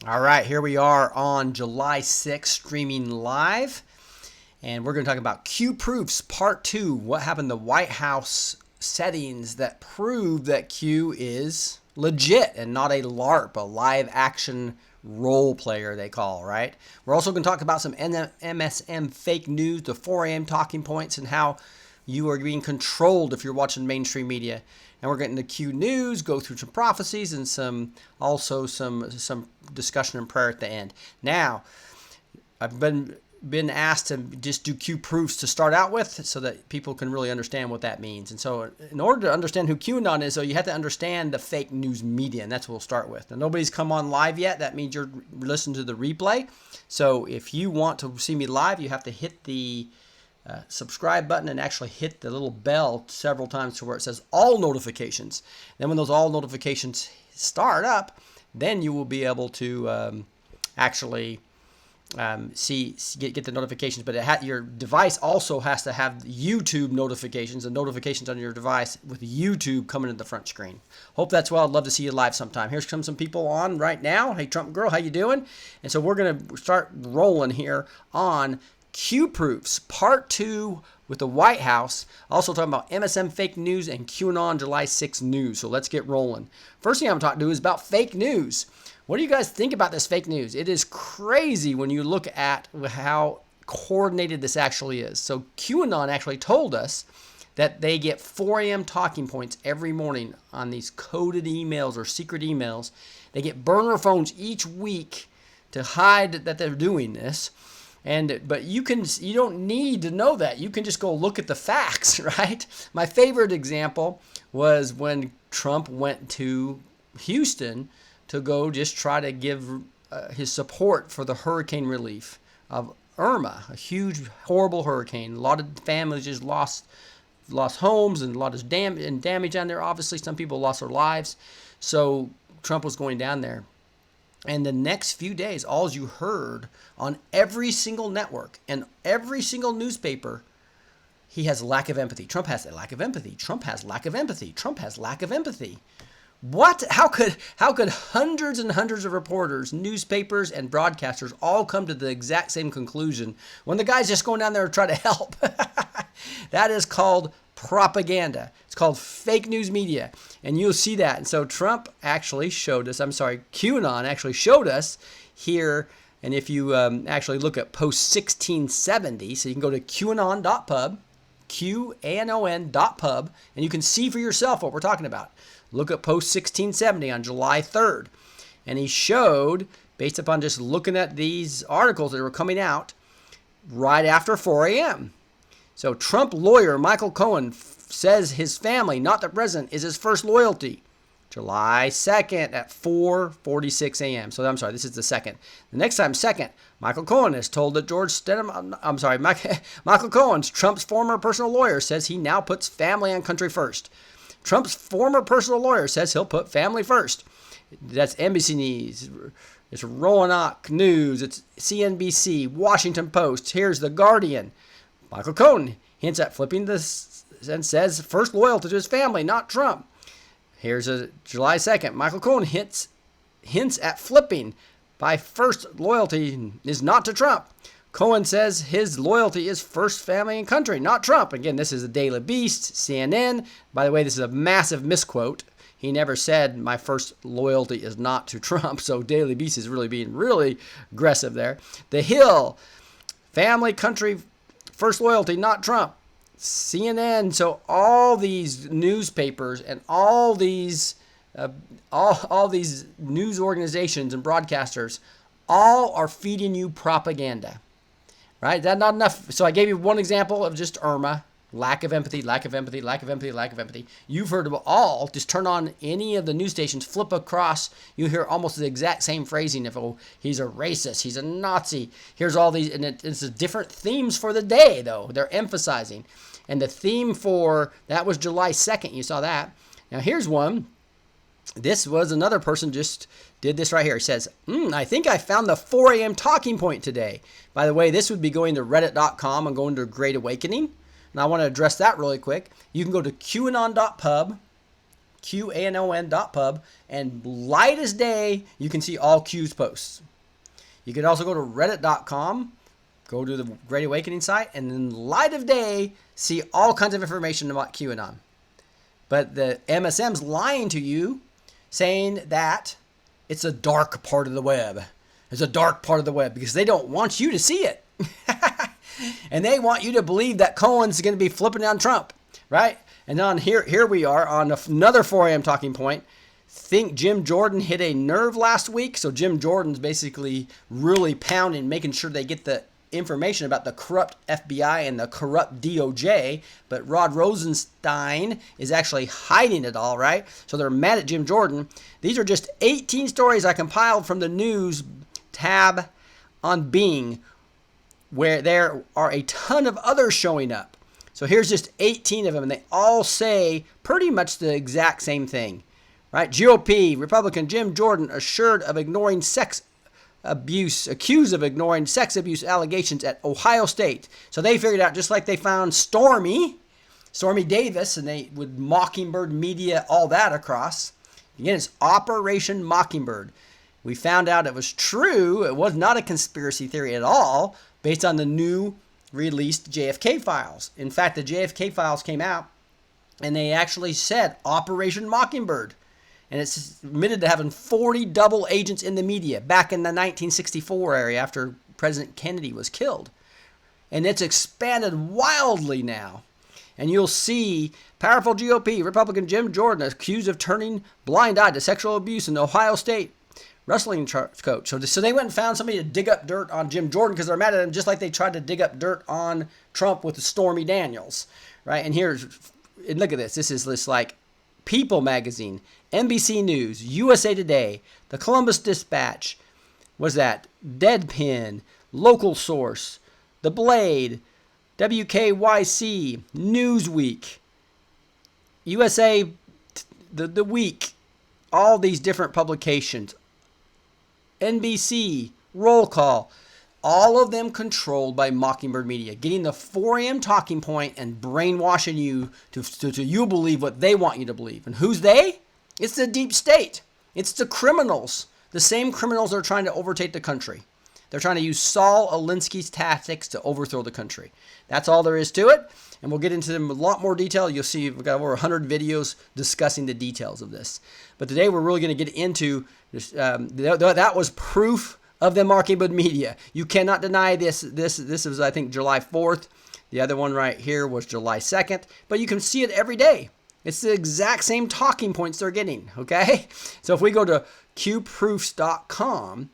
All right, here we are on July 6th, streaming live. And we're going to talk about Q Proofs Part 2. What happened to White House settings that prove that Q is legit and not a LARP, a live action role player they call, right? We're also going to talk about some MSM fake news, the 4 a.m. talking points, and how you are being controlled if you're watching mainstream media. And we're getting to Q News, go through some prophecies, and some discussion and prayer at the end. Now, I've been asked to just do Q Proofs to start out with so that people can really understand what that means. And so in order to understand who Cueanon is, you have to understand the fake news media, and that's what we'll start with. Now, nobody's come on live yet. That means you're listening to the replay. So if you want to see me live, you have to hit the subscribe button and actually hit the little bell several times to where it says all notifications. Then when those all notifications start up, then you will be able to actually get the notifications. But your device also has to have YouTube notifications and notifications on your device with YouTube coming in the front screen. Hope that's well. I'd love to see you live sometime. Here's some people on right now. Hey, Trump girl, how you doing? And so we're going to start rolling here on Q Proofs Part 2 with the White House. Also talking about MSM fake news and Cueanon July 6 news. So let's get rolling. First thing I'm talking to do is about fake news. What do you guys think about this fake news? It is crazy when you look at how coordinated this actually is. So Cueanon actually told us that they get 4 a.m. talking points every morning on these coded emails or secret emails. They get burner phones each week to hide that they're doing this. But you don't need to know that. You can just go look at the facts, right? My favorite example was when Trump went to Houston to go just try to give his support for the hurricane relief of Irma, a huge, horrible hurricane. A lot of families just lost homes and a lot of damage down there. Obviously, some people lost their lives. So Trump was going down there. And the next few days, all you heard on every single network and every single newspaper, he has lack of empathy. Trump has a lack of empathy. Trump has lack of empathy. Trump has lack of empathy. What? How could hundreds and hundreds of reporters, newspapers, and broadcasters all come to the exact same conclusion when the guy's just going down there to try to help? That is called propaganda. It's called fake news media. And you'll see that. And so Trump actually showed us, Cueanon actually showed us here. And if you actually look at post 1670, so you can go to Cueanon.pub, Cueanon.pub, and you can see for yourself what we're talking about. Look at post 1670 on July 3rd. And he showed, based upon just looking at these articles that were coming out, right after 4 a.m. So Trump lawyer Michael Cohen says his family, not the president, is his first loyalty. July 2nd at 4:46 a.m. So I'm sorry, this is the second. The next time, second, Michael Cohen is told that Michael Cohen's Trump's former personal lawyer says he now puts family and country first. Trump's former personal lawyer says he'll put family first. That's NBC News. It's Roanoke News. It's CNBC, Washington Post. Here's The Guardian. Michael Cohen hints at flipping this and says first loyalty to his family, not Trump. Here's a July 2nd. Michael Cohen hints at flipping by first loyalty is not to Trump. Cohen says his loyalty is first family and country, not Trump. Again, this is the Daily Beast, CNN. By the way, this is a massive misquote. He never said my first loyalty is not to Trump. So Daily Beast is really being really aggressive there. The Hill, family, country, first loyalty, not Trump. CNN. So all these newspapers and all these news organizations and broadcasters all are feeding you propaganda, right? That's not enough. So I gave you one example of just Irma. Lack of empathy, lack of empathy, lack of empathy, lack of empathy. You've heard of all. Just turn on any of the news stations, flip across. You hear almost the exact same phrasing. If he's a racist, he's a Nazi. Here's all these, and it's different themes for the day, though. They're emphasizing. And the theme for that was July 2nd. You saw that. Now here's one. This was another person just did this right here. He says, I think I found the 4 a.m. talking point today. By the way, this would be going to reddit.com and going to Great Awakening. And I want to address that really quick. You can go to Cueanon.pub, Cuanon.pub, and light as day, you can see all Q's posts. You can also go to reddit.com, go to the Great Awakening site, and in light of day, see all kinds of information about QAnon. But the MSM's lying to you, saying that it's a dark part of the web. It's a dark part of the web because they don't want you to see it. And they want you to believe that Cohen's going to be flipping down Trump, right? And on here we are on another 4 a.m. talking point. Think Jim Jordan hit a nerve last week. So Jim Jordan's basically really pounding, making sure they get the information about the corrupt FBI and the corrupt DOJ. But Rod Rosenstein is actually hiding it all, right? So they're mad at Jim Jordan. These are just 18 stories I compiled from the news tab on Bing, where there are a ton of others showing up. So here's just 18 of them, and they all say pretty much the exact same thing, right? GOP, Republican Jim Jordan accused of ignoring sex abuse allegations at Ohio State. So they figured out, just like they found Stormy Davis, and they would Mockingbird Media all that across. Again, it's Operation Mockingbird. We found out it was true. It was not a conspiracy theory at all, based on the new released JFK files. In fact, the JFK files came out, and they actually said Operation Mockingbird. And it's admitted to having 40 double agents in the media back in the 1964 area after President Kennedy was killed. And it's expanded wildly now. And you'll see powerful GOP Republican Jim Jordan accused of turning blind eye to sexual abuse in Ohio State wrestling coach. So they went and found somebody to dig up dirt on Jim Jordan because they're mad at him, just like they tried to dig up dirt on Trump with Stormy Daniels, right? And look at this. This is this like People Magazine, NBC News, USA Today, the Columbus Dispatch, Deadpin, Local Source, The Blade, WKYC, Newsweek, USA, the Week, all these different publications. NBC, Roll Call, all of them controlled by Mockingbird Media, getting the 4 a.m. talking point and brainwashing you to you believe what they want you to believe. And who's they? It's the deep state. It's the criminals. The same criminals that are trying to overtake the country. They're trying to use Saul Alinsky's tactics to overthrow the country. That's all there is to it. And we'll get into them in a lot more detail. You'll see we've got over 100 videos discussing the details of this. But today we're really going to get into this. That was proof of the Mockingbird Media. You cannot deny this. This was, I think, July 4th. The other one right here was July 2nd. But you can see it every day. It's the exact same talking points they're getting, okay? So if we go to qproofs.com,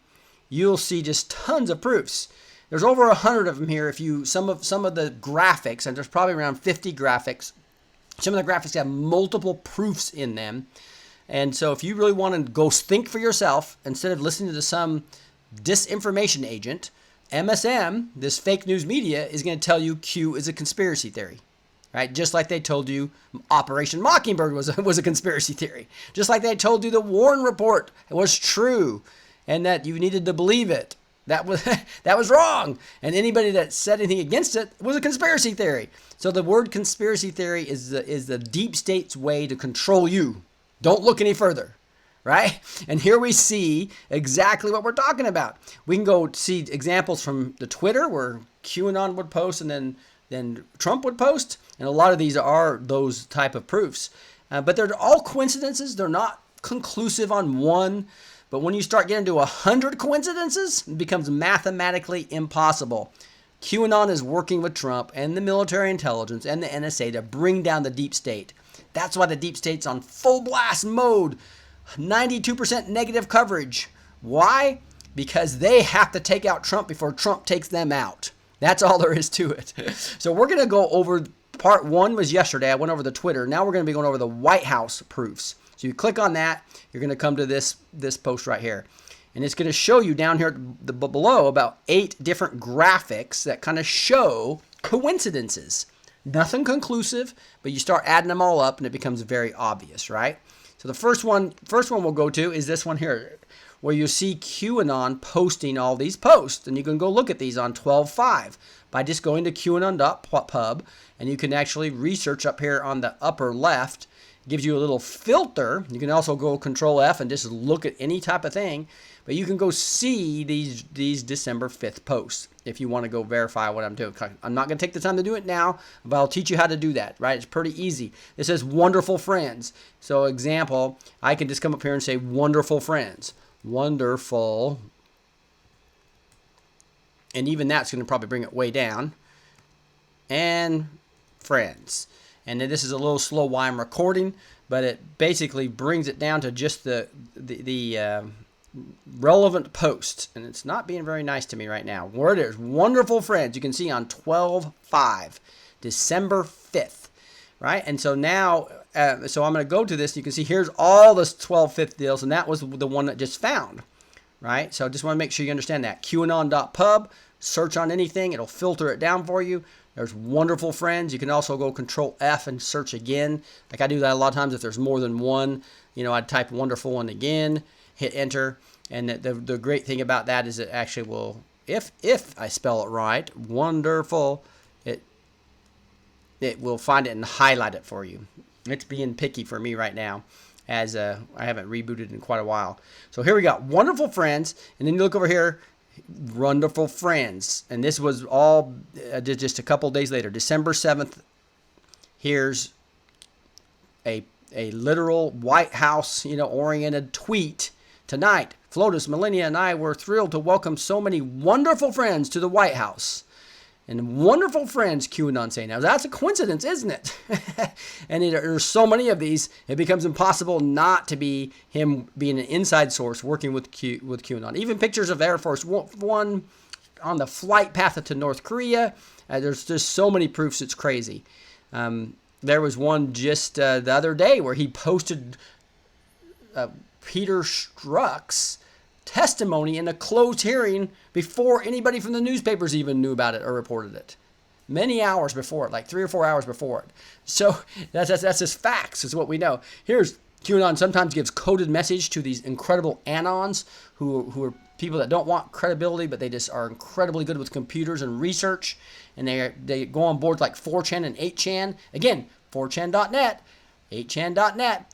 you'll see just tons of proofs. There's over 100 of them here. If you some of the graphics, and there's probably around 50 graphics. Some of the graphics have multiple proofs in them. And so if you really want to go think for yourself, instead of listening to some disinformation agent, MSM, this fake news media, is going to tell you Q is a conspiracy theory. Right? Just like they told you Operation Mockingbird was a conspiracy theory. Just like they told you the Warren Report was true and that you needed to believe it. That was wrong. And anybody that said anything against it was a conspiracy theory. So the word conspiracy theory is the deep state's way to control you. Don't look any further. Right? And here we see exactly what we're talking about. We can go see examples from the Twitter where QAnon would post and then Trump would post. And a lot of these are those type of proofs. But they're all coincidences. They're not conclusive on one. But when you start getting to 100 coincidences, it becomes mathematically impossible. QAnon is working with Trump and the military intelligence and the NSA to bring down the deep state. That's why the deep state's on full blast mode. 92% negative coverage. Why? Because they have to take out Trump before Trump takes them out. That's all there is to it. So we're going to go over, part one was yesterday. I went over the Twitter. Now we're going to be going over the White House proofs. So you click on that, you're going to come to this post right here. And it's going to show you down here below about 8 different graphics that kind of show coincidences. Nothing conclusive, but you start adding them all up and it becomes very obvious, right? So the first one we'll go to is this one here, where you see QAnon posting all these posts. And you can go look at these on 12/5 by just going to QAnon.pub, and you can actually research up here on the upper left. gives you a little filter. You can also go Control F and just look at any type of thing, but you can go see these December 5th posts if you want to go verify what I'm doing. I'm not going to take the time to do it now, but I'll teach you how to do that, right? It's pretty easy. It says wonderful friends. So example, I can just come up here and say wonderful friends. Wonderful. And even that's going to probably bring it way down. And friends. And then this is a little slow while I'm recording, but it basically brings it down to just the relevant posts. And it's not being very nice to me right now. Where it is, wonderful friends. You can see on 12/5, December 5th, right? And so now, so I'm going to go to this. You can see here's all the 12/5 deals, and that was the one that just found, right? So I just want to make sure you understand that. Cueanon.pub, search on anything. It'll filter it down for you. There's wonderful friends. You can also go Control F and search again. Like I do that a lot of times if there's more than one. You know, I'd type wonderful one again, hit enter. And the great thing about that is it actually will, if I spell it right, wonderful, it will find it and highlight it for you. It's being picky for me right now, as I haven't rebooted in quite a while. So here we got wonderful friends, and then you look over here, wonderful friends, and this was all just a couple days later, December 7th. Here's a literal White House, oriented tweet. Tonight, Flotus, Melania, and I were thrilled to welcome so many wonderful friends to the White House. And wonderful friends, Cueanon saying. Now, that's a coincidence, isn't it? And there's so many of these, it becomes impossible not to be him being an inside source working with Cueanon. Even pictures of Air Force One on the flight path to North Korea. There's just so many proofs, it's crazy. There was one just the other day where he posted Peter Strzok's testimony in a closed hearing before anybody from the newspapers even knew about it or reported it. Many hours before it, like 3 or 4 hours before it. So that's just facts, is what we know. Here's Cueanon sometimes gives coded message to these incredible anons who are people that don't want credibility, but they just are incredibly good with computers and research. And they go on board like 4chan and 8chan. Again, 4chan.net, 8chan.net.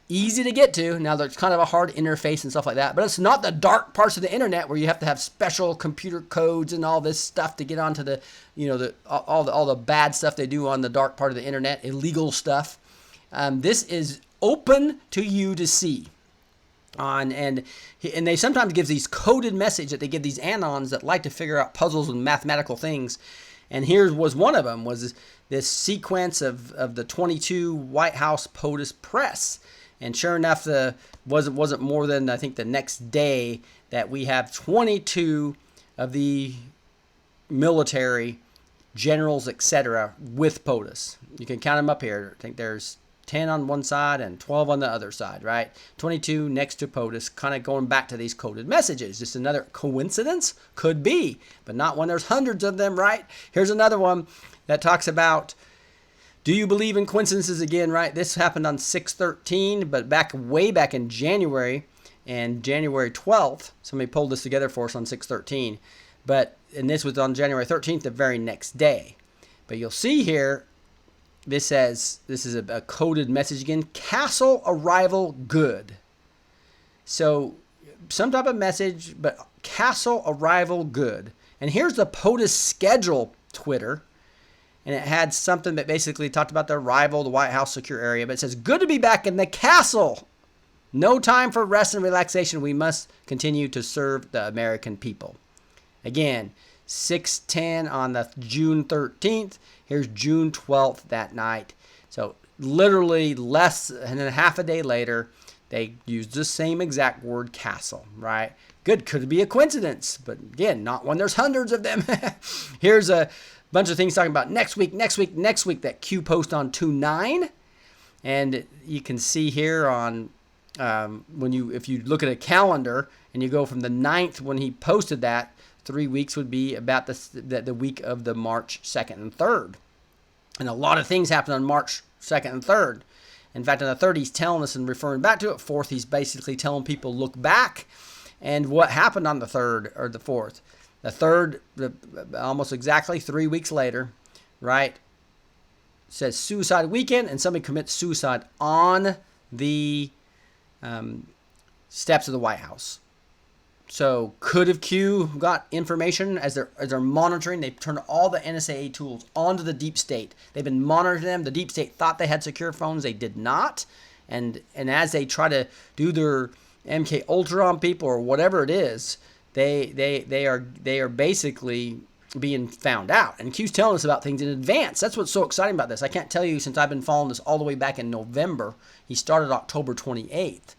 Easy to get to. Now, there's kind of a hard interface and stuff like that, but it's not the dark parts of the internet where you have to have special computer codes and all this stuff to get onto the, all the bad stuff they do on the dark part of the internet, illegal stuff. This is open to you to see. And they sometimes give these coded message that they give these anons that like to figure out puzzles and mathematical things. And here was one of them, was this sequence of the 22 White House POTUS press. And sure enough, wasn't more than, I think, the next day that we have 22 of the military generals, etc., with POTUS. You can count them up here. I think there's 10 on one side and 12 on the other side, right? 22 next to POTUS, kind of going back to these coded messages. Just another coincidence? Could be, but not when there's hundreds of them, right? Here's another one that talks about, do you believe in coincidences again, right? This happened on 6/13, but way back in January, and January 12th, somebody pulled this together for us on 6/13, and this was on January 13th, the very next day. But you'll see here, this says, this is a coded message again, Castle arrival good. So some type of message, but Castle arrival good. And here's the POTUS schedule Twitter. And it had something that basically talked about the arrival, the White House secure area. But it says, good to be back in the castle. No time for rest and relaxation. We must continue to serve the American people. Again, 6:10 on the June 13th. Here's June 12th that night. So literally less than half a day later, they used the same exact word, castle, right? Good. Could be a coincidence. But again, not when there's hundreds of them. Here's a bunch of things talking about next week, that Q post on 2/9. And you can see here on if you look at a calendar and you go from the 9th when he posted that, 3 weeks would be about the week of the March 2nd and 3rd. And a lot of things happened on March 2nd and 3rd. In fact, on the 3rd, he's telling us and referring back to it. 4th, he's basically telling people look back and what happened on the 3rd or the 4th. The 3rd, almost exactly 3 weeks later, right? says suicide weekend, and somebody commits suicide on the steps of the White House. So could have Q got information as they're monitoring? They've turned all the NSA tools onto the deep state. They've been monitoring them. The deep state thought they had secure phones. They did not. And as they try to do their MK Ultra on people or whatever it is, they are basically being found out. And Q's telling us about things in advance. That's what's so exciting about this. I can't tell you, since I've been following this all the way back in November. He started October 28th.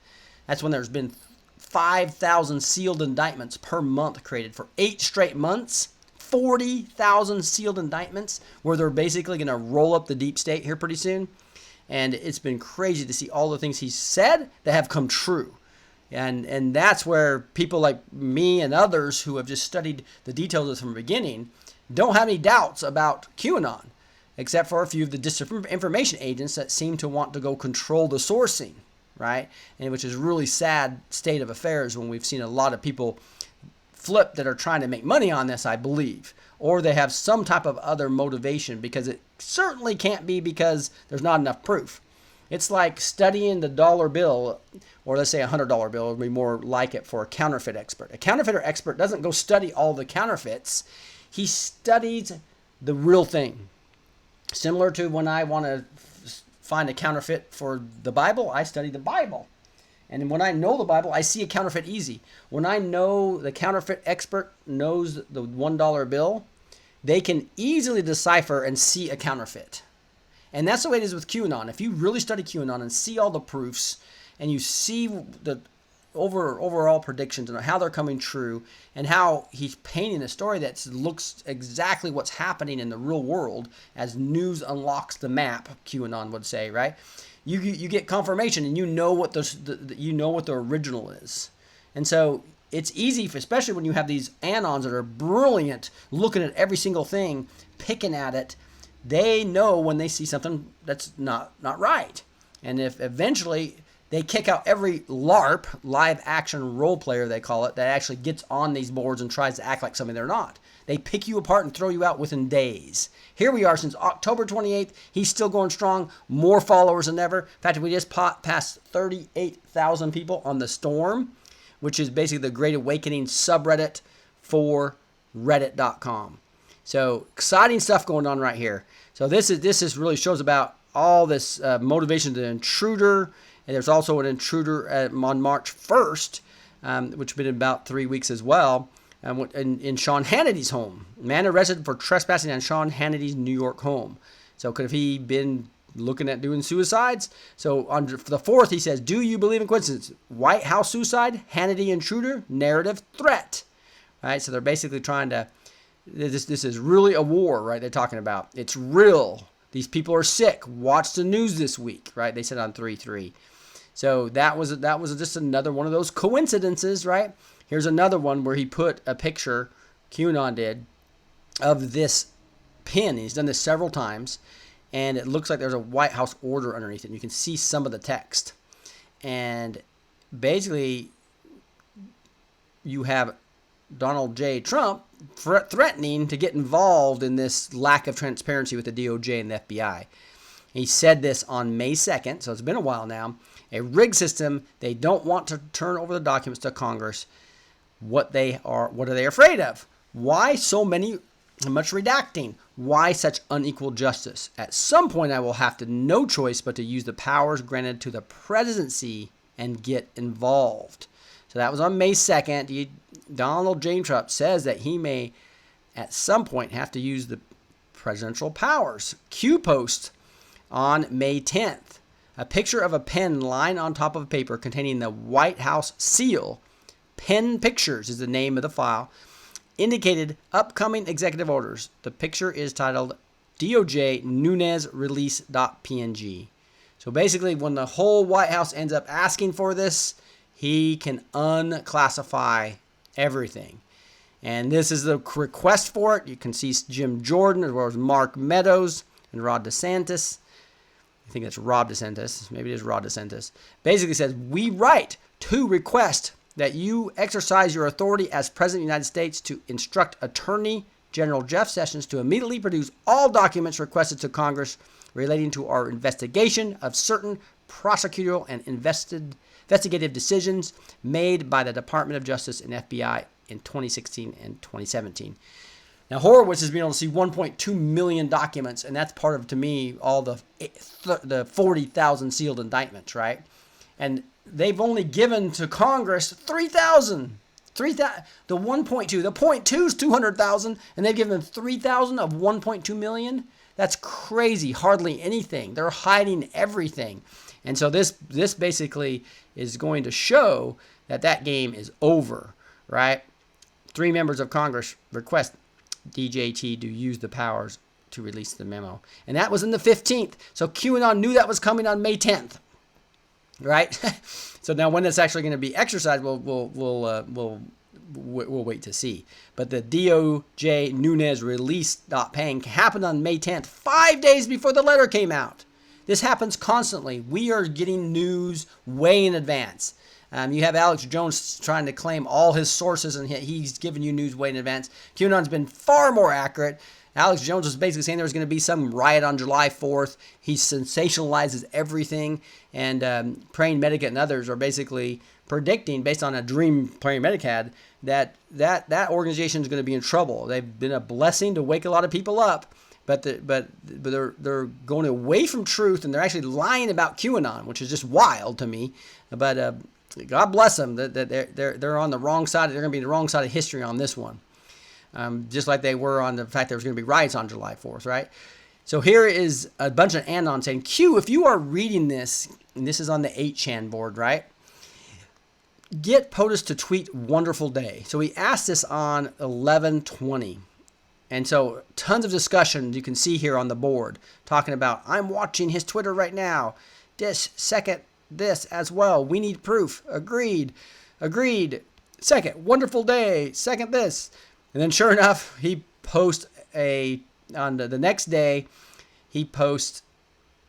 That's when there's been 5,000 sealed indictments per month created for 8 straight months. 40,000 sealed indictments where they're basically going to roll up the deep state here pretty soon. And it's been crazy to see all the things he said that have come true. And that's where people like me and others who have just studied the details of this from the beginning don't have any doubts about QAnon, except for a few of the disinformation agents that seem to want to go control the sourcing, right? And which is a really sad state of affairs when we've seen a lot of people flip that are trying to make money on this, I believe. Or they have some type of other motivation, because it certainly can't be because there's not enough proof. It's like studying the dollar bill, or let's say $100 bill would be more like it for a counterfeit expert. A counterfeiter expert doesn't go study all the counterfeits. He studies the real thing. Similar to when I want to find a counterfeit for the Bible, I study the Bible. And when I know the Bible, I see a counterfeit easy. When I know the counterfeit expert knows the $1 bill, they can easily decipher and see a counterfeit. And that's the way it is with QAnon. If you really study QAnon and see all the proofs, and you see the overall predictions and how they're coming true, and how he's painting a story that looks exactly what's happening in the real world as news unlocks the map, QAnon would say, right? You get confirmation, and you know what the original is. And so it's easy, especially when you have these anons that are brilliant, looking at every single thing, picking at it. They know when they see something that's not right. And if eventually they kick out every LARP, live action role player they call it, that actually gets on these boards and tries to act like something they're not. They pick you apart and throw you out within days. Here we are since October 28th. He's still going strong. More followers than ever. In fact, we just passed 38,000 people on the Storm, which is basically the Great Awakening subreddit for Reddit.com. So exciting stuff going on right here. So this really shows about all this motivation to the intruder. And there's also an intruder on March 1st, which has been about 3 weeks as well, in Sean Hannity's home. Man arrested for trespassing on Sean Hannity's New York home. So could have he been looking at doing suicides? So on the 4th, he says, do you believe in coincidence? White House suicide, Hannity intruder, narrative threat. All right, so they're basically trying to, this is really a war, right? They're talking about. It's real. These people are sick. Watch the news this week, right? They said on 3/3. So that was just another one of those coincidences, right? Here's another one where he put a picture, QAnon did, of this pin. He's done this several times, and it looks like there's a White House order underneath it. And you can see some of the text. And basically, you have Donald J. Trump threatening to get involved in this lack of transparency with the DOJ and the FBI. He said this on May 2nd, so it's been a while now. A rigged system. They don't want to turn over the documents to Congress. What are they afraid of? Why so much redacting? Why such unequal justice? At some point, I will have no choice but to use the powers granted to the presidency and get involved. So that was on May 2nd. Donald J. Trump says that he may, at some point, have to use the presidential powers. Q post on May 10th. A picture of a pen lying on top of a paper containing the White House seal. Pen Pictures is the name of the file. Indicated upcoming executive orders. The picture is titled DOJ Nunes Release.png. So basically, when the whole White House ends up asking for this, he can unclassify everything. And this is the request for it. You can see Jim Jordan as well as Mark Meadows and Rod DeSantis. I think it's Rob DeSantis. Maybe it is Rod DeSantis. Basically says, we write to request that you exercise your authority as President of the United States to instruct Attorney General Jeff Sessions to immediately produce all documents requested to Congress relating to our investigation of certain prosecutorial and investigative decisions made by the Department of Justice and FBI in 2016 and 2017. Now, Horowitz has been able to see 1.2 million documents, and that's part of, to me, all the 40,000 sealed indictments, right? And they've only given to Congress 3,000. The 1.2. The 0.2 is 200,000, and they've given 3,000 of 1.2 million. That's crazy. Hardly anything. They're hiding everything. And so this basically is going to show that game is over, right? 3 members of Congress request DJT to use the powers to release the memo. And that was in the 15th. So QAnon knew that was coming on May 10th, right? So now when it's actually going to be exercised, we'll wait to see. But the DOJ Nunes release not paying happened on May 10th, 5 days before the letter came out. This happens constantly. We are getting news way in advance. You have Alex Jones trying to claim all his sources, and he's giving you news way in advance. QAnon's been far more accurate. Alex Jones was basically saying there was going to be some riot on July 4th. He sensationalizes everything, and Praying Medic and others are basically predicting, based on a dream Praying Medic had, that organization is going to be in trouble. They've been a blessing to wake a lot of people up, but they're going away from truth, and they're actually lying about QAnon, which is just wild to me. But God bless them that they're on the wrong side. They're going to be on the wrong side of history on this one. Just like they were on the fact there was going to be riots on July 4th, right? So here is a bunch of Anon saying, Q, if you are reading this, and this is on the 8chan board, right? Get POTUS to tweet wonderful day. So we asked this on 11/20. And so tons of discussion you can see here on the board talking about, I'm watching his Twitter right now. Second this as well. We need proof. Agreed. Second, wonderful day. Second this. And then sure enough, he posts on the next day, he posts,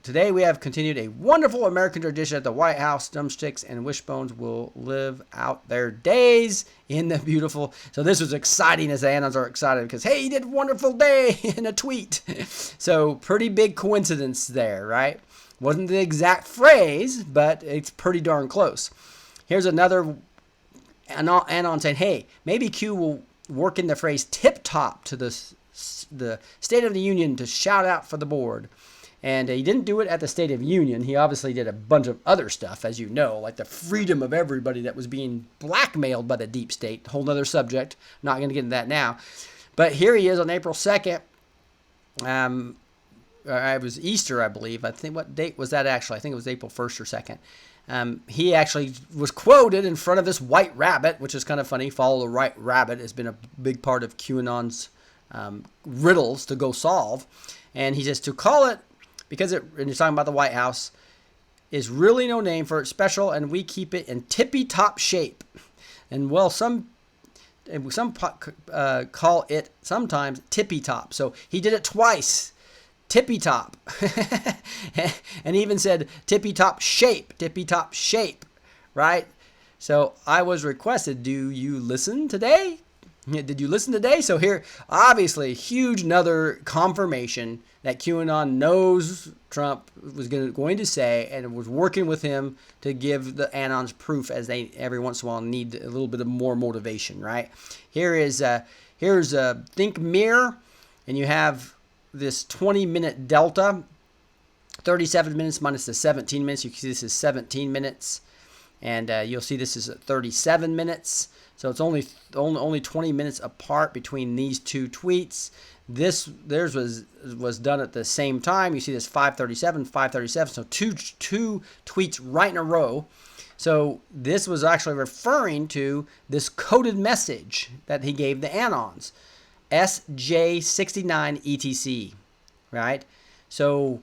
today we have continued a wonderful American tradition at the White House. Drumsticks and wishbones will live out their days in the beautiful. So this was exciting, as the Anons are excited because, hey, he did wonderful day in a tweet. So pretty big coincidence there, right? Wasn't the exact phrase, but it's pretty darn close. Here's another Anon saying, hey, maybe Q will work in the phrase tip top to the State of the Union to shout out for the board. And he didn't do it at the State of the Union. He obviously did a bunch of other stuff, as you know, like the freedom of everybody that was being blackmailed by the deep state. Whole other subject. Not going to get into that now. But here he is on April 2nd. It was Easter, I believe. I think, what date was that actually? I think it was April 1st or 2nd. He actually was quoted in front of this white rabbit, which is kind of funny. Follow the white rabbit has been a big part of QAnon's riddles to go solve. And he says to call it, because and he's talking about the White House, is really no name for it special, and we keep it in tippy-top shape. And well, some call it sometimes tippy-top. So he did it twice. Tippy-top. And even said tippy-top shape, right? So I was requested, do you listen today? Did you listen today? So here, obviously, huge another confirmation that QAnon knows Trump was going to say and was working with him to give the Anons proof, as they every once in a while need a little bit of more motivation, right? Here's Think Mirror, and you have this 20-minute delta, 37 minutes minus the 17 minutes. You can see this is 17 minutes, and you'll see this is 37 minutes. So it's only 20 minutes apart between these two tweets. Theirs was done at the same time. You see this 5:37, so two tweets right in a row. So this was actually referring to this coded message that he gave the Anons, SJ69 ETC, right? So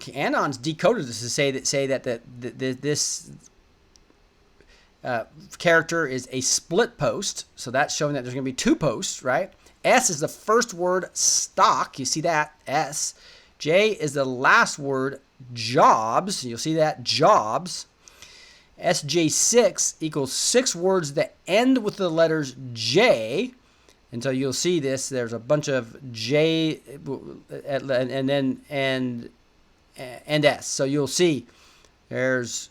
Anons decoded this to say that this character is a split post. So that's showing that there's going to be two posts, right? S is the first word, stock. You see that, S. J is the last word, jobs. You'll see that, jobs. SJ6 equals 6 words that end with the letters J. And so you'll see this. There's a bunch of J, and and S. So you'll see there's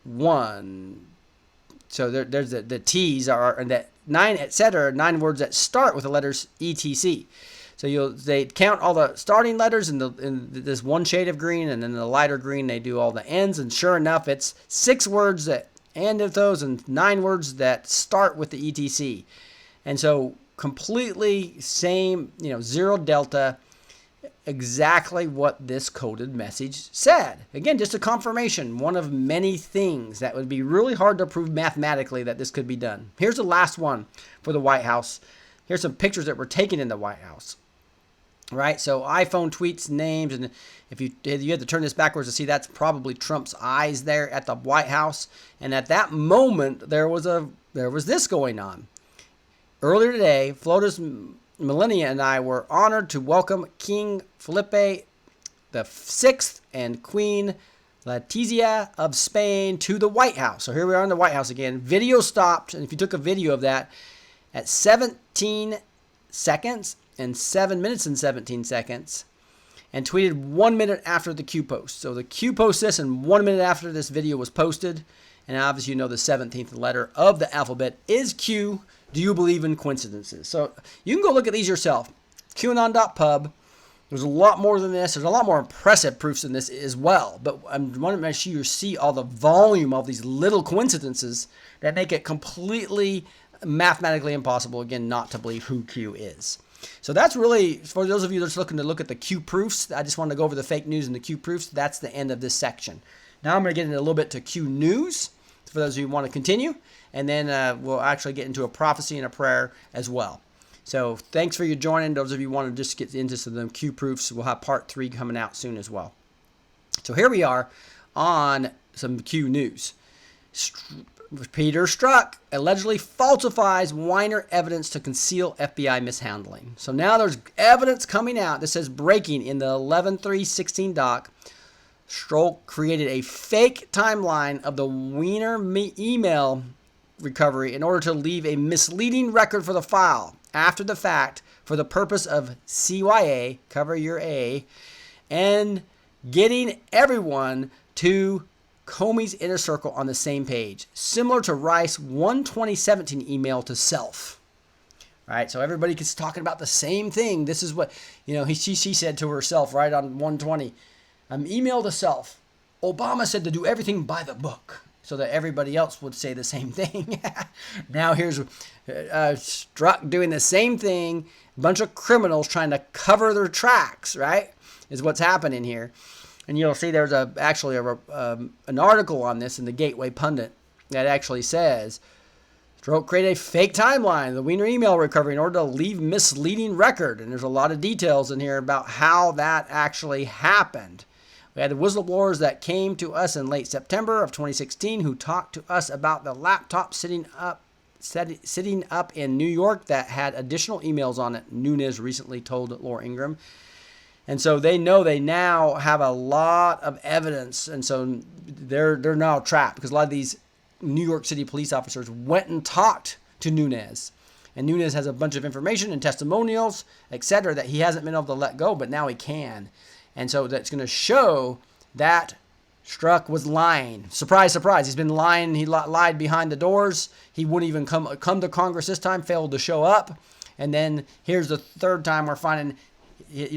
one. So there's the T's are, and that 9, etc. 9 words that start with the letters ETC. So they count all the starting letters in this one shade of green, and then the lighter green they do all the ends. And sure enough, it's 6 words that end of those and 9 words that start with the ETC. And so completely same, zero delta, exactly what this coded message said. Again, just a confirmation, one of many things that would be really hard to prove mathematically that this could be done. Here's the last one for the White House. Here's some pictures that were taken in the White House. Right, so iPhone tweets names, and if you had to turn this backwards to see, that's probably Trump's eyes there at the White House. And at that moment, there was this going on. Earlier today, Flotus Melania and I were honored to welcome King Felipe VI and Queen Letizia of Spain to the White House. So here we are in the White House again. Video stopped, and if you took a video of that at 17 seconds and 7 minutes and 17 seconds, and tweeted 1 minute after the Q post. So the Q posts this, and 1 minute after this video was posted, and obviously you know the 17th letter of the alphabet is Q. Do you believe in coincidences? So you can go look at these yourself. Cueanon.pub. There's a lot more than this. There's a lot more impressive proofs than this as well. But I want to make sure you see all the volume of these little coincidences that make it completely mathematically impossible, again, not to believe who Q is. So that's really, for those of you that's looking to look at the Q proofs, I just wanted to go over the fake news and the Q proofs. That's the end of this section. Now I'm going to get into a little bit to Q news, for those of you who want to continue. And then we'll actually get into a prophecy and a prayer as well. So thanks for your joining. Those of you who want to just get into some of them Q proofs, we'll have part 3 coming out soon as well. So here we are on some Q news. Peter Strzok allegedly falsifies Weiner evidence to conceal FBI mishandling. So now there's evidence coming out that says breaking in the 11/3/16 doc. Strzok created a fake timeline of the Weiner email recovery in order to leave a misleading record for the file after the fact for the purpose of CYA, cover your A, and getting everyone to Comey's inner circle on the same page, similar to Rice's 1/2017 email to self. Right, so everybody is talking about the same thing. This is what, she said to herself right on 120. Email to self. Obama said to do everything by the book, so that everybody else would say the same thing. Now here's Strzok doing the same thing. A bunch of criminals trying to cover their tracks, right, is what's happening here. And you'll see there's actually an article on this in the Gateway Pundit that actually says, Strzok created a fake timeline of the Weiner email recovery in order to leave misleading record. And there's a lot of details in here about how that actually happened. We had the whistleblowers that came to us in late September of 2016 who talked to us about the laptop sitting up in New York that had additional emails on it, Nunes recently told Laura Ingraham. And so they know they now have a lot of evidence, and so they're now trapped because a lot of these New York City police officers went and talked to Nunes. And Nunes has a bunch of information and testimonials, etc., that he hasn't been able to let go, but now he can. And so that's going to show that Strzok was lying. Surprise, surprise. He's been lying. He lied behind the doors. He wouldn't even come to Congress this time, failed to show up. And then here's the third time we're finding,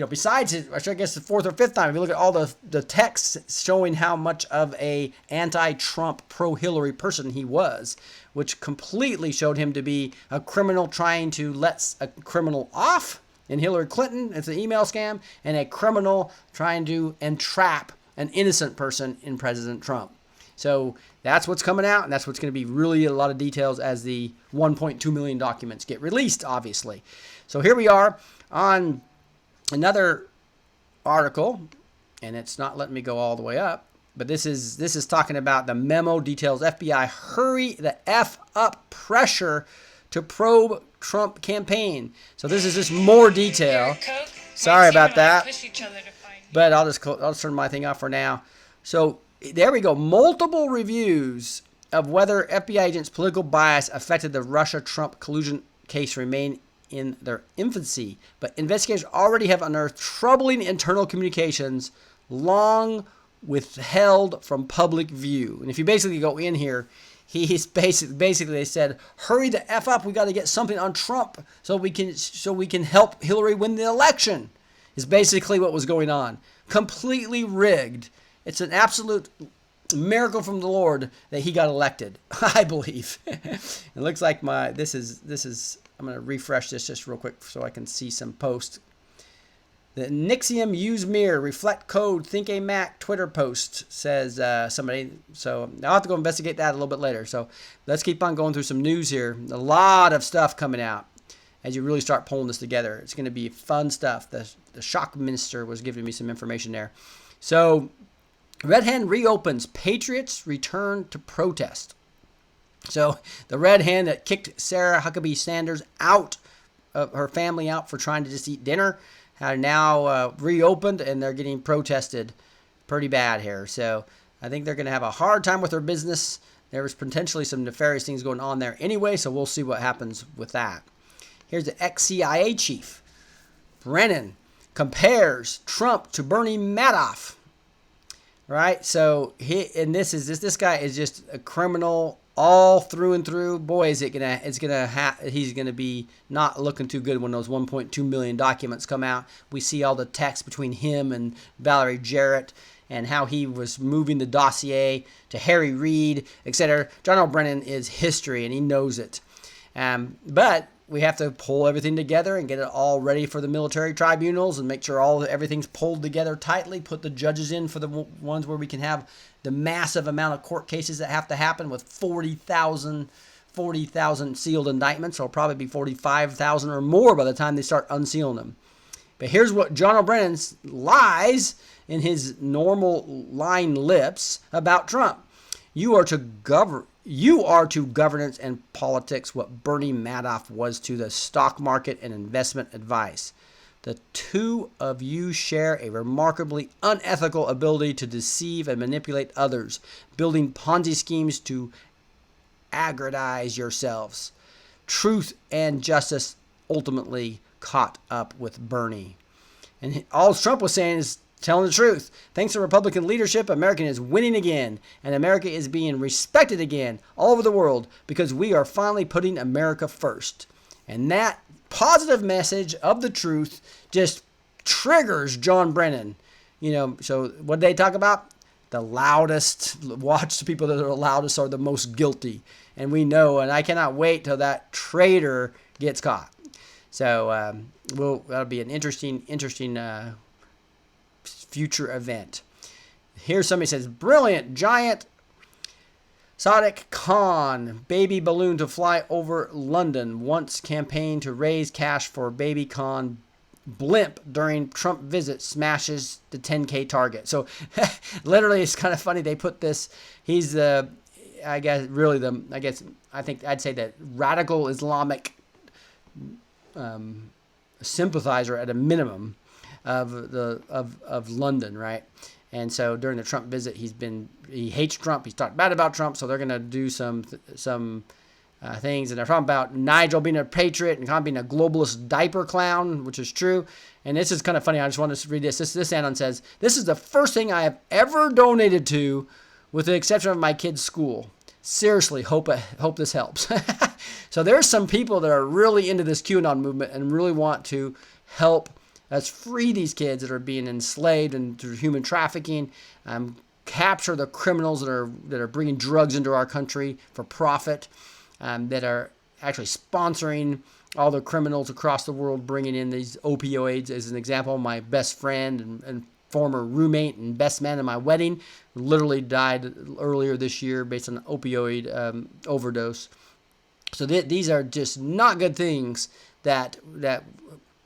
besides it, I guess the fourth or fifth time, if you look at all the texts showing how much of a anti-Trump, pro-Hillary person he was, which completely showed him to be a criminal trying to let a criminal off in Hillary Clinton. It's an email scam, and a criminal trying to entrap an innocent person in President Trump. So that's what's coming out, and that's what's going to be really a lot of details as the 1.2 million documents get released, obviously. So here we are on another article, and it's not letting me go all the way up, but this is talking about the memo details FBI hurry the F up pressure to probe Trump campaign. So this is just more detail. Sorry about that, but I'll turn my thing off for now. So there we go. Multiple reviews of whether FBI agents' political bias affected the Russia-Trump collusion case remain in their infancy, but investigators already have unearthed troubling internal communications long withheld from public view. And if you basically go in here, he's basically they said, hurry the F up, we got to get something on Trump so we can help Hillary win the election, is basically what was going on. Completely rigged. It's an absolute miracle from the Lord that he got elected, I believe. It looks like this is I'm going to refresh this just real quick so I can see some posts. The Nixium use mirror reflect code think a Mac Twitter post, says somebody. So I'll have to go investigate that a little bit later. So let's keep on going through some news here. A lot of stuff coming out as you really start pulling this together. It's going to be fun stuff. The shock minister was giving me some information there. So Red Hand reopens. Patriots return to protest. So the Red Hand that kicked Sarah Huckabee Sanders out, her family out for trying to just eat dinner, are now reopened, and they're getting protested pretty bad here. So I think they're going to have a hard time with their business. There was potentially some nefarious things going on there anyway, so we'll see what happens with that. Here's the ex-CIA chief. Brennan compares Trump to Bernie Madoff. Right? So this guy is just a criminal all through and through. Boy, he's gonna be not looking too good when those 1.2 million documents come out. We see all the text between him and Valerie Jarrett and how he was moving the dossier to Harry Reid, etc. John L. Brennan is history, and he knows it. But we have to pull everything together and get it all ready for the military tribunals and make sure everything's pulled together tightly, put the judges in for the ones where we can have the massive amount of court cases that have to happen with 40,000 sealed indictments. It'll probably be 45,000 or more by the time they start unsealing them. But here's what John O'Brien lies in his normal lying lips about Trump. You are to governance and politics what Bernie Madoff was to the stock market and investment advice. The two of you share a remarkably unethical ability to deceive and manipulate others, building Ponzi schemes to aggrandize yourselves. Truth and justice ultimately caught up with Bernie. And all Trump was saying is telling the truth. Thanks to Republican leadership, America is winning again, and America is being respected again all over the world because we are finally putting America first. And that positive message of the truth just triggers John Brennan. So what they talk about? The loudest, watch the people that are the loudest are the most guilty. And we know, and I cannot wait till that traitor gets caught. So that'll be an interesting future event. Here somebody says, brilliant, giant Sadiq Khan, baby balloon to fly over London. Once campaign to raise cash for baby Khan blimp during Trump visit smashes the 10K target. So literally it's kind of funny. They put this, he's I think I'd say that radical Islamic sympathizer at a minimum of London, right? And so during the Trump visit, he hates Trump. He's talked bad about Trump. So they're going to do some things, and they're talking about Nigel being a patriot and Khan being a globalist diaper clown, which is true. And this is kind of funny. I just want to read this. This Anon says, "This is the first thing I have ever donated to, with the exception of my kid's school. Seriously, hope this helps." So there's some people that are really into this QAnon movement and really want to help us free these kids that are being enslaved and through human trafficking, capture the criminals that are bringing drugs into our country for profit, that are actually sponsoring all the criminals across the world bringing in these opioids. As an example, my best friend and former roommate and best man at my wedding literally died earlier this year based on an opioid overdose. So these are just not good things that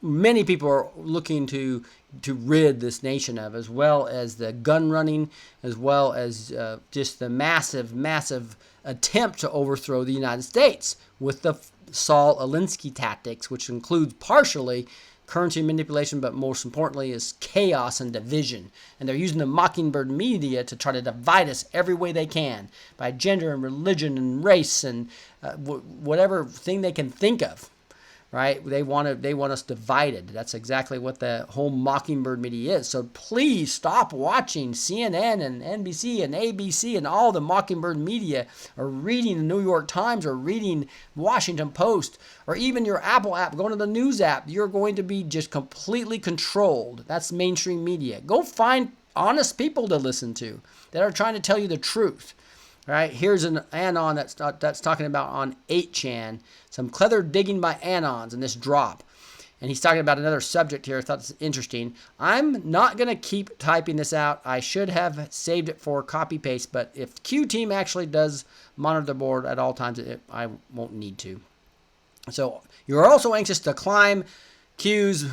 many people are looking to rid this nation of, as well as the gun running, as well as just the massive attempt to overthrow the United States with the Saul Alinsky tactics, which includes partially currency manipulation, but most importantly is chaos and division. And they're using the Mockingbird media to try to divide us every way they can by gender and religion and race and whatever thing they can think of. right? They want us divided. That's exactly what the whole Mockingbird media is. So please stop watching CNN and NBC and ABC and all the Mockingbird media, or reading the New York Times, or reading Washington Post, or even your Apple app, going to the news app. You're going to be just completely controlled. That's mainstream media. Go find honest people to listen to that are trying to tell you the truth. Right, here's an anon that's talking about on 8chan, some clever digging by anons in this drop. And he's talking about another subject here. I thought this was interesting. I'm not going to keep typing this out. I should have saved it for copy paste, but if Q team actually does monitor the board at all times, I won't need to. So you're also anxious to climb Q's.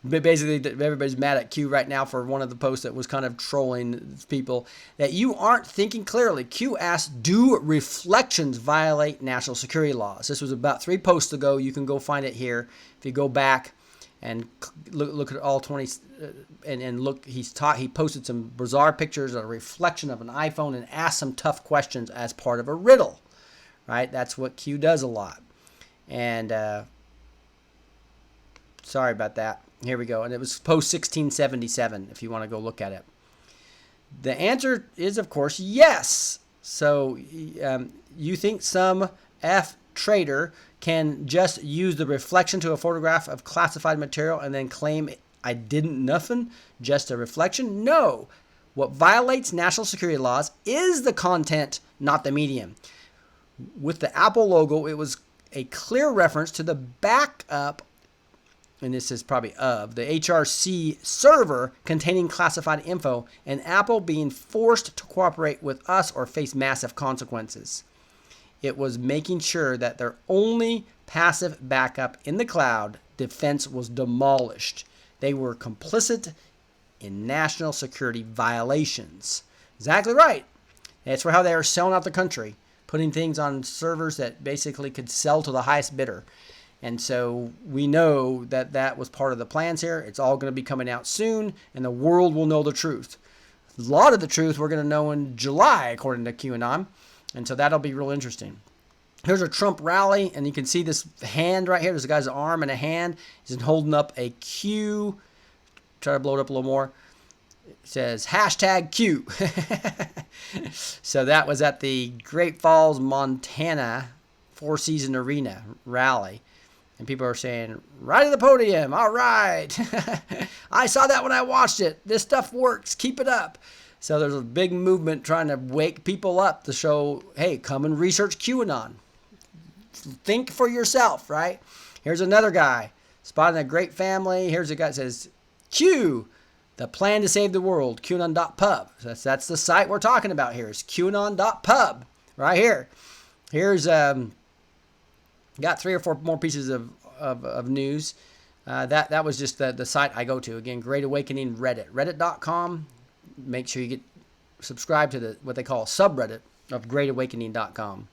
Basically, everybody's mad at Q right now for one of the posts that was kind of trolling people, that you aren't thinking clearly. Q asked, do reflections violate national security laws? This was about 3 posts ago. You can go find it here. If you go back and look at all 20 and look, he posted some bizarre pictures of a reflection of an iPhone and asked some tough questions as part of a riddle. Right? That's what Q does a lot. And sorry about that. Here we go. And it was post 1677 if you want to go look at it. The answer is, of course, yes. So you think some trader can just use the reflection to a photograph of classified material and then claim I didn't nothing, just a reflection? No. What violates national security laws is the content, not the medium. With the Apple logo, it was a clear reference to the backup, and this is probably the HRC server containing classified info, and Apple being forced to cooperate with us or face massive consequences. It was making sure that their only passive backup in the cloud defense was demolished. They were complicit in national security violations. Exactly right. That's for how they are selling out the country, putting things on servers that basically could sell to the highest bidder. And so we know that that was part of the plans here. It's all going to be coming out soon, and the world will know the truth. A lot of the truth we're going to know in July, according to Cueanon. And so that'll be real interesting. Here's a Trump rally, and you can see this hand right here. There's a guy's arm and a hand. He's holding up a Q. Try to blow it up a little more. It says #Q. So that was at the Great Falls, Montana Four Seasons Arena rally. And people are saying, right to the podium. All right. I saw that when I watched it. This stuff works. Keep it up. So there's a big movement trying to wake people up to show, hey, come and research QAnon. Think for yourself, right? Here's another guy spotting a great family. Here's a guy that says, Q, the plan to save the world, QAnon.pub. So that's the site we're talking about here. It's QAnon.pub right here. Here's got 3 or 4 more pieces of news. That was just the site I go to. Again, Great Awakening Reddit. Reddit.com. Make sure you get subscribed to what they call a subreddit of greatawakening.com.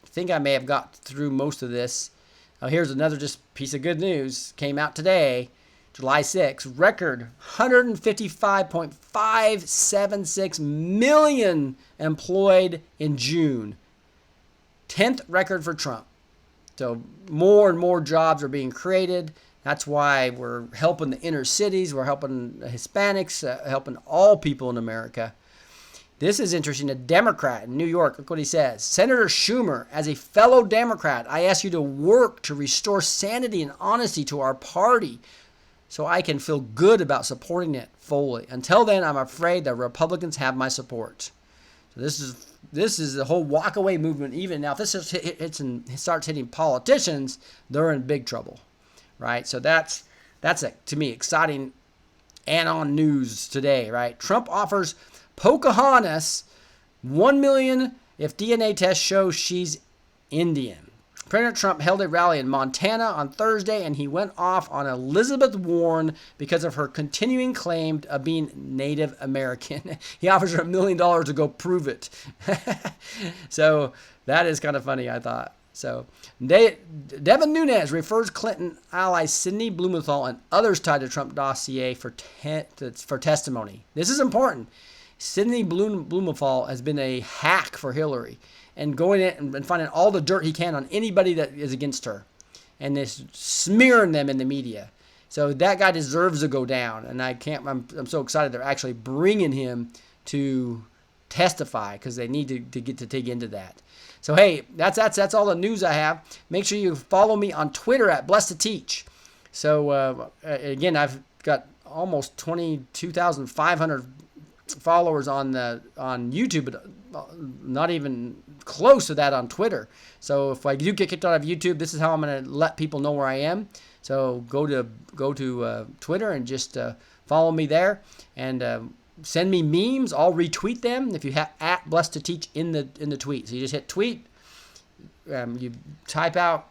I think I may have got through most of this. Here's another just piece of good news. Came out today, July 6th. Record 155.576 million employed in June. 10th record for Trump. So more and more jobs are being created. That's why we're helping the inner cities. We're helping the Hispanics, helping all people in America. This is interesting. A Democrat in New York, look what he says. Senator Schumer, as a fellow Democrat, I ask you to work to restore sanity and honesty to our party so I can feel good about supporting it fully. Until then, I'm afraid that Republicans have my support. So this is the whole walk-away movement. Even now, if this starts hitting politicians, they're in big trouble. Right? So that's to me, exciting anon news today, right? Trump offers Pocahontas $1 million if DNA test shows she's Indian. President Trump held a rally in Montana on Thursday, and he went off on Elizabeth Warren because of her continuing claim of being Native American. He offers her $1 million to go prove it. So that is kind of funny, I thought. So Devin Nunes refers Clinton ally Sidney Blumenthal and others tied to Trump dossier for testimony. This is important. Sidney Blumenthal has been a hack for Hillary, and going in and finding all the dirt he can on anybody that is against her, and just smearing them in the media. So that guy deserves to go down, and I'm so excited they're actually bringing him to testify, because they need to get to dig into that. So hey, that's all the news I have. Make sure you follow me on Twitter at Blessed to Teach. So again, I've got almost 22,500 followers on YouTube, but not even close to that on Twitter. So if I do get kicked out of YouTube, this is how I'm going to let people know where I am. So go to Twitter and just follow me there, and send me memes. I'll retweet them if you have at Blessed to Teach in the tweet. So you just hit tweet. You type out,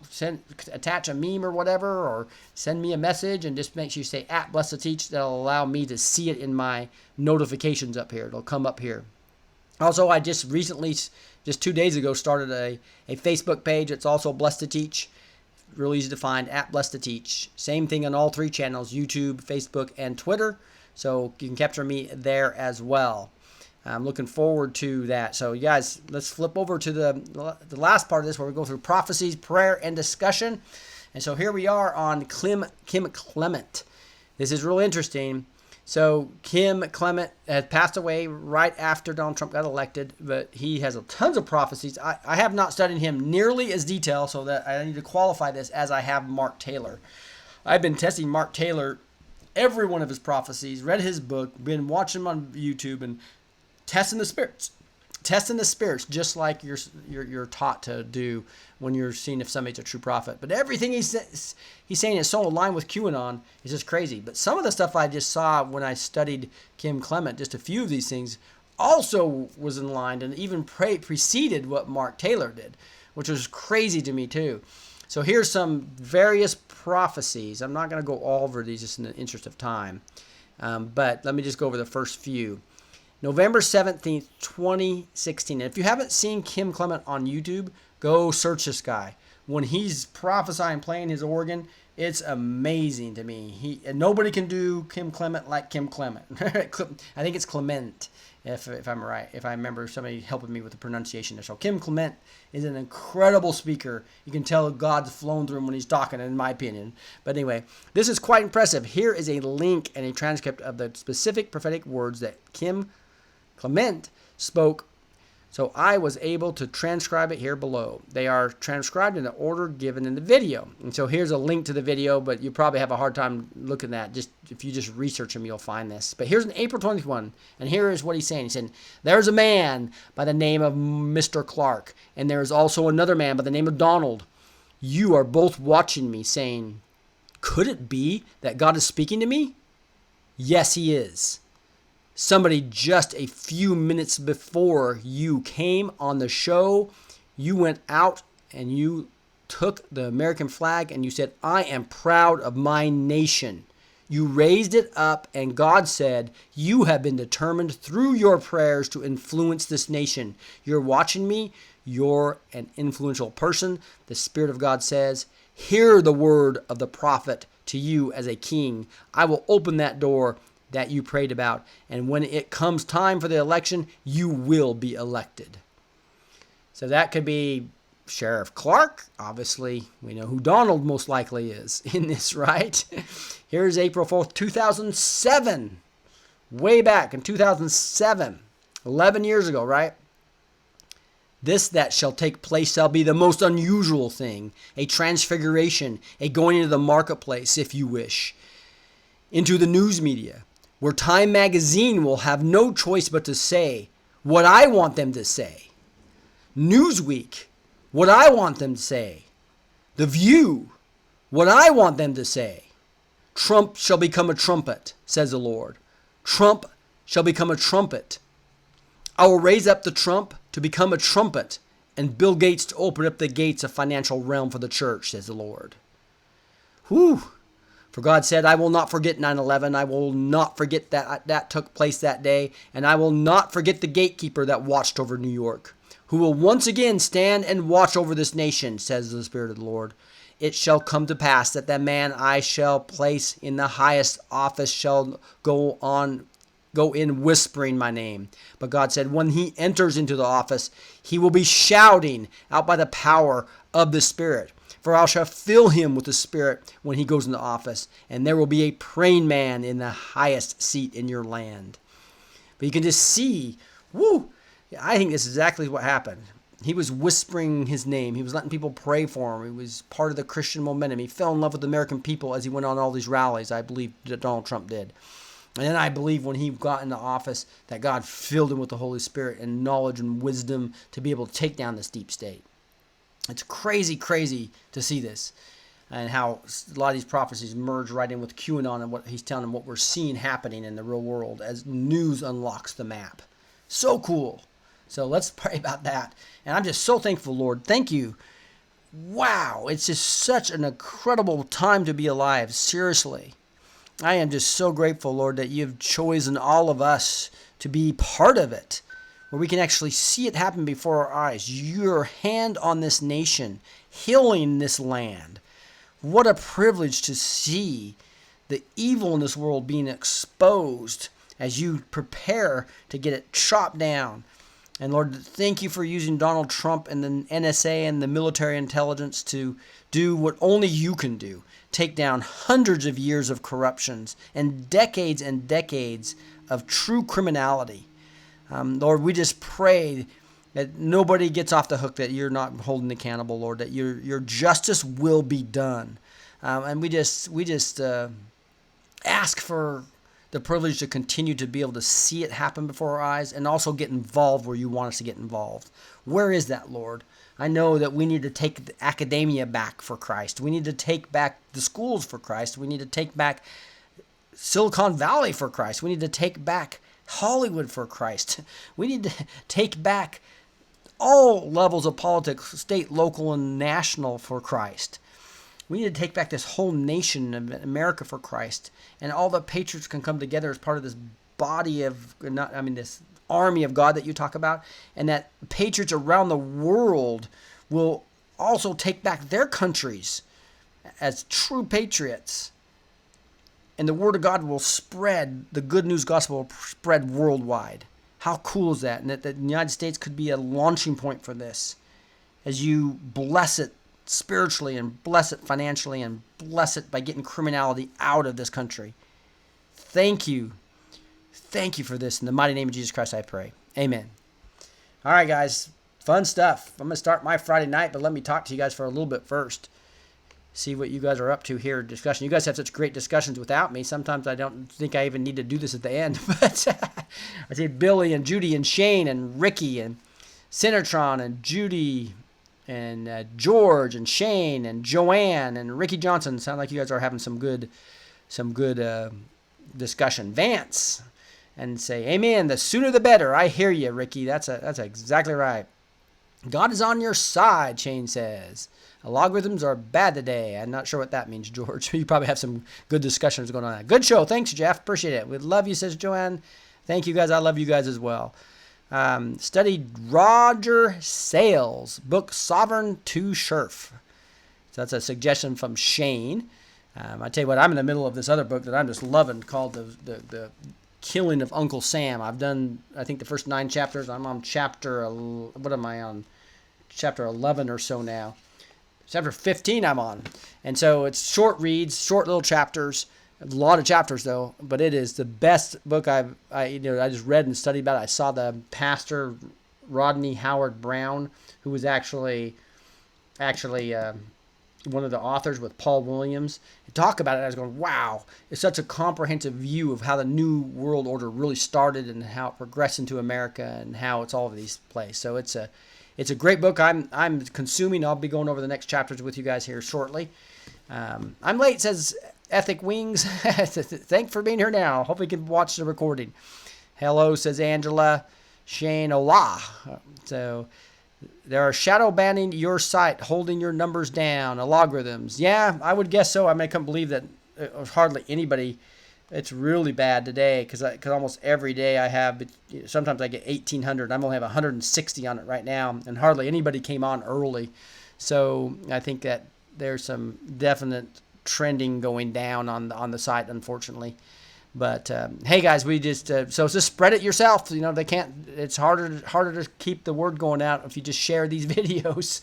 attach a meme or whatever, or send me a message, and just make sure you say at Blessed to Teach. That'll allow me to see it in my notifications up here. It'll come up here. Also, I just recently, just 2 days ago, started a Facebook page. It's also Blessed to Teach. Really easy to find, at Blessed to Teach. Same thing on all three channels, YouTube, Facebook, and Twitter. So you can capture me there as well. I'm looking forward to that. So you guys, let's flip over to the last part of this, where we go through prophecies, prayer, and discussion. And so here we are on Kim Clement. This is really interesting. So Kim Clement had passed away right after Donald Trump got elected, but he has tons of prophecies. I have not studied him nearly as detailed, so that I need to qualify this, as I have Mark Taylor. I've been testing Mark Taylor, every one of his prophecies, read his book, been watching him on YouTube, and testing the spirits, just like you're taught to do when you're seeing if somebody's a true prophet. But everything he's saying is so aligned with Cueanon, it's just crazy. But some of the stuff I just saw when I studied Kim Clement, just a few of these things, also was in line and even preceded what Mark Taylor did, which was crazy to me too. So here's some various prophecies. I'm not going to go all over these just in the interest of time, but let me just go over the first few. November 17th, 2016. And if you haven't seen Kim Clement on YouTube, go search this guy. When he's prophesying, playing his organ, it's amazing to me. And nobody can do Kim Clement like Kim Clement. I think it's Clement, if I'm right. If I remember somebody helping me with the pronunciation there. So Kim Clement is an incredible speaker. You can tell God's flown through him when he's talking, in my opinion. But anyway, this is quite impressive. Here is a link and a transcript of the specific prophetic words that Kim Clement spoke. So I was able to transcribe it here below. They are transcribed in the order given in the video. And so here's a link to the video, but you probably have a hard time looking at that. If you just research him, you'll find this. But here's an April 21, and here is what he's saying. He said, "There's a man by the name of Mr. Clark, and there is also another man by the name of Donald. You are both watching me, saying, 'Could it be that God is speaking to me?' Yes, he is. Somebody just a few minutes before you came on the show, you went out and you took the American flag and you said, 'I am proud of my nation.' You raised it up, and God said, 'You have been determined through your prayers to influence this nation.' You're watching me. You're an influential person. The Spirit of God says, 'Hear the word of the prophet to you as a king. I will open that door that you prayed about, and when it comes time for the election, you will be elected.'" So that could be Sheriff Clark. Obviously, we know who Donald most likely is in this, right? Here's April 4th, 2007. Way back in 2007. 11 years ago, right? "This that shall take place shall be the most unusual thing, a transfiguration, a going into the marketplace, if you wish, into the news media, where Time magazine will have no choice but to say what I want them to say. Newsweek, what I want them to say. The View, what I want them to say. Trump shall become a trumpet, says the Lord. Trump shall become a trumpet. I will raise up the Trump to become a trumpet, and Bill Gates to open up the gates of financial realm for the church, says the Lord." Whew. For God said, "I will not forget 9/11. I will not forget that took place that day. And I will not forget the gatekeeper that watched over New York, who will once again stand and watch over this nation, says the Spirit of the Lord. It shall come to pass that the man I shall place in the highest office shall go on go in whispering my name. But God said when he enters into the office, he will be shouting out by the power of the Spirit. For I shall fill him with the Spirit when he goes into office, and there will be a praying man in the highest seat in your land. But you can just see, I think this is exactly what happened. He was whispering his name. He was letting people pray for him. He was part of the Christian momentum. He fell in love with the American people as he went on all these rallies, I believe that Donald Trump did. And then I believe when he got into office that God filled him with the Holy Spirit and knowledge and wisdom to be able to take down this deep state. It's crazy, crazy to see this and how a lot of these prophecies merge right in with Cueanon and what he's telling them, what we're seeing happening in the real world as news unlocks the map. So cool. So let's pray about that. And I'm just so thankful, Lord. Thank you. Wow. It's just such an incredible time to be alive. Seriously. I am just so grateful, Lord, that you've chosen all of us to be part of it, where we can actually see it happen before our eyes. Your hand on this nation, healing this land. What a privilege to see the evil in this world being exposed as you prepare to get it chopped down. And Lord, thank you for using Donald Trump and the NSA and the military intelligence to do what only you can do. Take down hundreds of years of corruptions and decades of true criminality. Lord, we just pray that nobody gets off the hook, that you're not holding accountable, Lord, that your justice will be done. And we just ask for the privilege to continue to be able to see it happen before our eyes and also get involved where you want us to get involved. Where is that, Lord? I know that we need to take the academia back for Christ. We need to take back the schools for Christ. We need to take back Silicon Valley for Christ. We need to take back Hollywood for Christ. We need to take back all levels of politics, state, local, and national for Christ. We need to take back this whole nation of America for Christ. And all the patriots can come together as part of this body of, this army of God that you talk about. And that patriots around the world will also take back their countries as true patriots. And the word of God will spread, the good news gospel will spread worldwide. How cool is that? And that the United States could be a launching point for this as you bless it spiritually and bless it financially and bless it by getting criminality out of this country. Thank you. Thank you for this. In the mighty name of Jesus Christ, I pray. Amen. All right, guys. Fun stuff. I'm going to start my Friday night, but let me talk to you guys for a little bit first. See what you guys are up to here. Discussion. You guys have such great discussions without me. Sometimes I don't think I even need to do this at the end. But I see Billy and Judy and Shane and Ricky and Sinatron and Judy and George and Shane and Joanne and Ricky Johnson. Sound like you guys are having some good discussion. Vance and say, amen. The sooner the better. I hear you, Ricky. That's exactly right. God is on your side, Shane says. Logarithms are bad today. I'm not sure what that means, George. You probably have some good discussions going on. Good show. Thanks, Jeff. Appreciate it. We love you, says Joanne. Thank you, guys. I love you guys as well. Studied Roger Sales' book, Sovereign to Scherf. So that's a suggestion from Shane. I tell you what, I'm in the middle of this other book that I'm just loving called The Killing of Uncle Sam. I've done, I think, the first 9 chapters. I'm on chapter 11 or so now. Chapter 15 I'm on. And so it's short reads, short little chapters. A lot of chapters, though, but it is the best book I just read and studied about it. I saw the pastor, Rodney Howard Brown, who was actually one of the authors with Paul Williams. Talk about it. I was going, wow, it's such a comprehensive view of how the New World Order really started and how it progressed into America and how it's all over these places. So it's a great book. I'm consuming. I'll be going over the next chapters with you guys here shortly. I'm late, says Ethic Wings. Thanks for being here now. Hope you can watch the recording. Hello, says Angela. Shane, hola. So there are shadow banning your site, holding your numbers down, logarithms. Yeah, I would guess so. I couldn't believe that hardly anybody. It's really bad today because almost every day I have, sometimes I get 1,800. I only have 160 on it right now, and hardly anybody came on early. So I think that there's some definite trending going down on the site, unfortunately. But hey, guys, we just so just spread it yourself. You know, they can't. It's harder to keep the word going out if you just share these videos.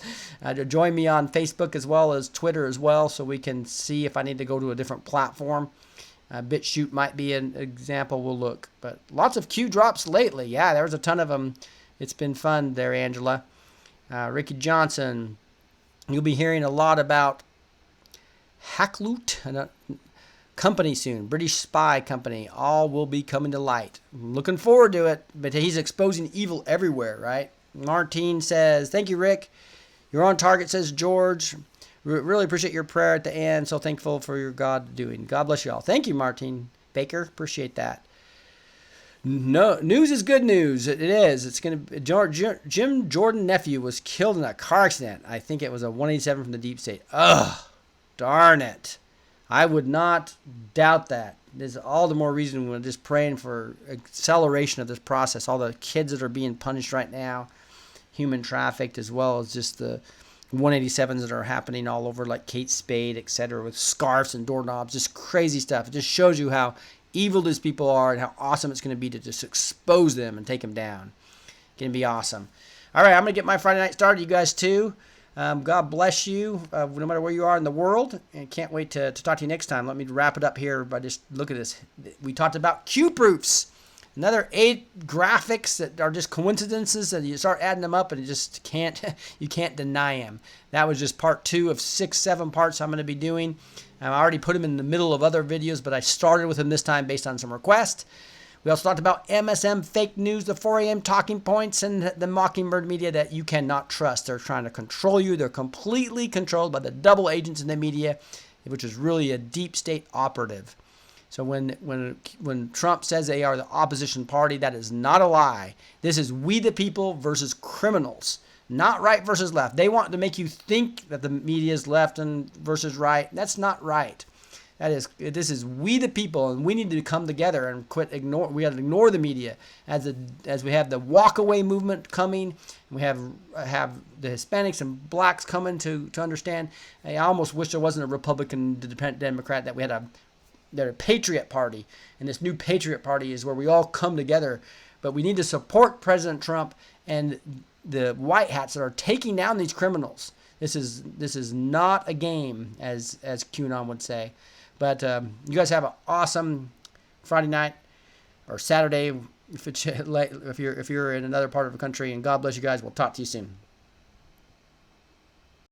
Join me on Facebook as well as Twitter as well, so we can see if I need to go to a different platform. BitChute might be an example. We'll look. But lots of Q drops lately. Yeah, there was a ton of them. It's been fun there, Angela. Ricky Johnson. You'll be hearing a lot about Hackloot company soon. British spy company. All will be coming to light. I'm looking forward to it. But he's exposing evil everywhere, right? Martine says, thank you, Rick. You're on target, says George. Really appreciate your prayer at the end. So thankful for your God doing. God bless you all. Thank you, Martine Baker. Appreciate that. No news is good news. It is. It's gonna. Jim Jordan nephew was killed in a car accident. I think it was a 187 from the deep state. Ugh, darn it. I would not doubt that. There's all the more reason we're just praying for acceleration of this process. All the kids that are being punished right now, human trafficked, as well as just the 187s that are happening all over, like Kate Spade, etc., with scarves and doorknobs, just crazy stuff. It just shows you how evil these people are and how awesome it's going to be to just expose them and take them down. It's going to be awesome. All right, I'm going to get my Friday night started. You guys too. God bless you, no matter where you are in the world. And can't wait to talk to you next time. Let me wrap it up here by just look at this. We talked about Q-proofs. Another 8 graphics that are just coincidences that you start adding them up and you just you can't deny them. That was just part 2 of 6, 7 parts I'm going to be doing. I already put them in the middle of other videos, but I started with them this time based on some requests. We also talked about MSM fake news, the 4 a.m. talking points, and the Mockingbird media that you cannot trust. They're trying to control you. They're completely controlled by the double agents in the media, which is really a deep state operative. So when Trump says they are the opposition party, that is not a lie. This is we the people versus criminals, not right versus left. They want to make you think that the media is left and versus right. That's not right. This is we the people, and we need to come together and ignore. We have to ignore the media as we have the walk away movement coming. We have the Hispanics and blacks coming to understand. I almost wish there wasn't a Republican Democrat, that we had a Patriot Party, and this new Patriot Party is where we all come together. But we need to support President Trump and the white hats that are taking down these criminals. This is not a game, as Cueanon would say. But you guys have an awesome Friday night or Saturday if you're in another part of the country. And God bless you guys. We'll talk to you soon.